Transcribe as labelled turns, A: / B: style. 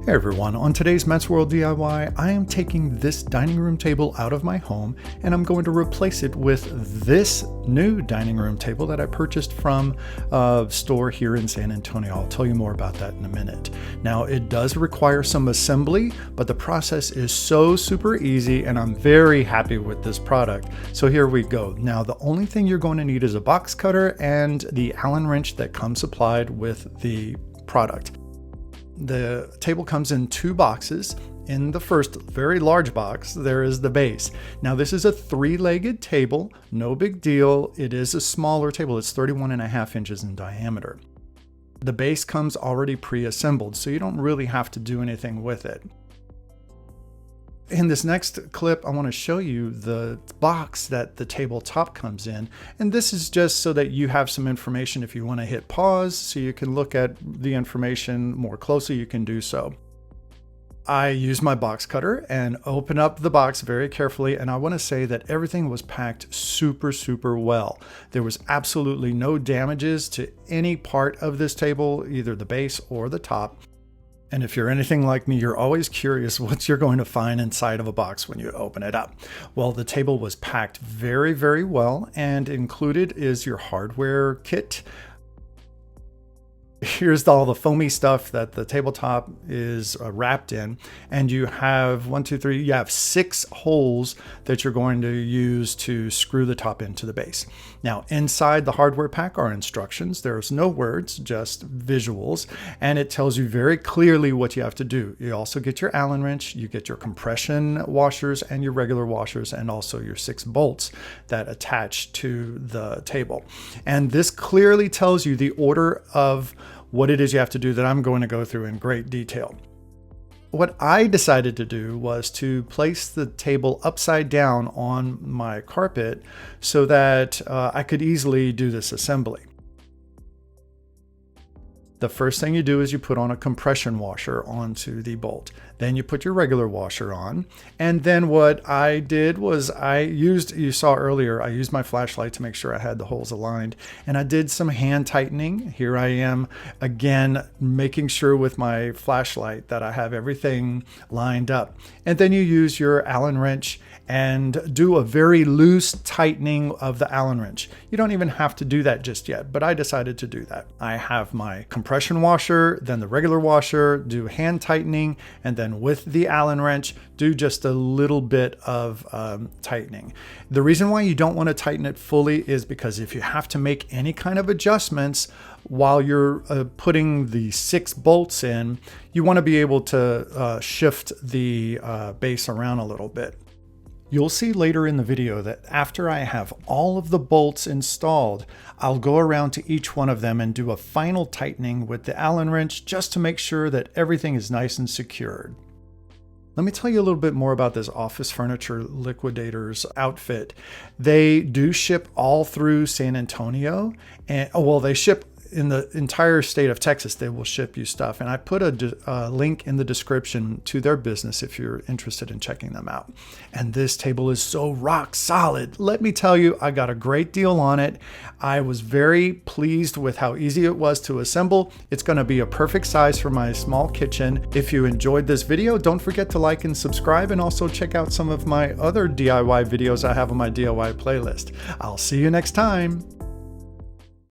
A: Hey everyone, on today's Men's World DIY, I am taking this dining room table out of my home and I'm going to replace it with this new dining room table that I purchased from a store here in San Antonio. I'll tell you more about that in a minute. Now, it does require some assembly, but the process is so super easy and I'm very happy with this product. So here we go. Now, the only thing you're going to need is a box cutter and the Allen wrench that comes supplied with the product. The table comes in two boxes. In the first very large box, there is the base. Now this is a three-legged table, no big deal. It is a smaller table. It's 31.5 inches in diameter. The base comes already pre-assembled, so you don't really have to do anything with it. In this next clip, I want to show you the box that the tabletop comes in. And this is just so that you have some information. If you want to hit pause so you can look at the information more closely, you can do so. I used my box cutter and opened up the box very carefully. And I want to say that everything was packed super well. There was absolutely no damages to any part of this table, either the base or the top. And if you're anything like me, you're always curious what you're going to find inside of a box when you open it up. Well, the table was packed very well, and included is your hardware kit. Here's all the foamy stuff that the tabletop is wrapped in. And you have you have 6 holes that you're going to use to screw the top into the base. Now, inside the hardware pack are instructions. There's no words, just visuals. And it tells you very clearly what you have to do. You also get your Allen wrench, you get your compression washers and your regular washers, and also your 6 bolts that attach to the table. And this clearly tells you the order of what it is you have to do that I'm going to go through in great detail. What I decided to do was to place the table upside down on my carpet so that I could easily do this assembly. The first thing you do is you put on a compression washer onto the bolt. Then you put your regular washer on. And then what I did was you saw earlier, I used my flashlight to make sure I had the holes aligned. And I did some hand tightening. Here I am again, making sure with my flashlight that I have everything lined up. And then you use your Allen wrench and do a very loose tightening of the Allen wrench. You don't even have to do that just yet, but I decided to do that. I have my compression washer, then the regular washer, do hand tightening, and then with the Allen wrench, do just a little bit of tightening. The reason why you don't want to tighten it fully is because if you have to make any kind of adjustments while you're putting the 6 bolts in, you want to be able to shift the base around a little bit. You'll see later in the video that after I have all of the bolts installed, I'll go around to each one of them and do a final tightening with the Allen wrench just to make sure that everything is nice and secured. Let me tell you a little bit more about this Office Furniture Liquidators outfit. They do ship all through San Antonio, and well, they ship in the entire state of Texas. They will ship you stuff. And I put a link in the description to their business if you're interested in checking them out. And this table is so rock solid. Let me tell you, I got a great deal on it. I was very pleased with how easy it was to assemble. It's going to be a perfect size for my small kitchen. If you enjoyed this video, don't forget to like and subscribe, and also check out some of my other DIY videos I have on my DIY playlist. I'll see you next time.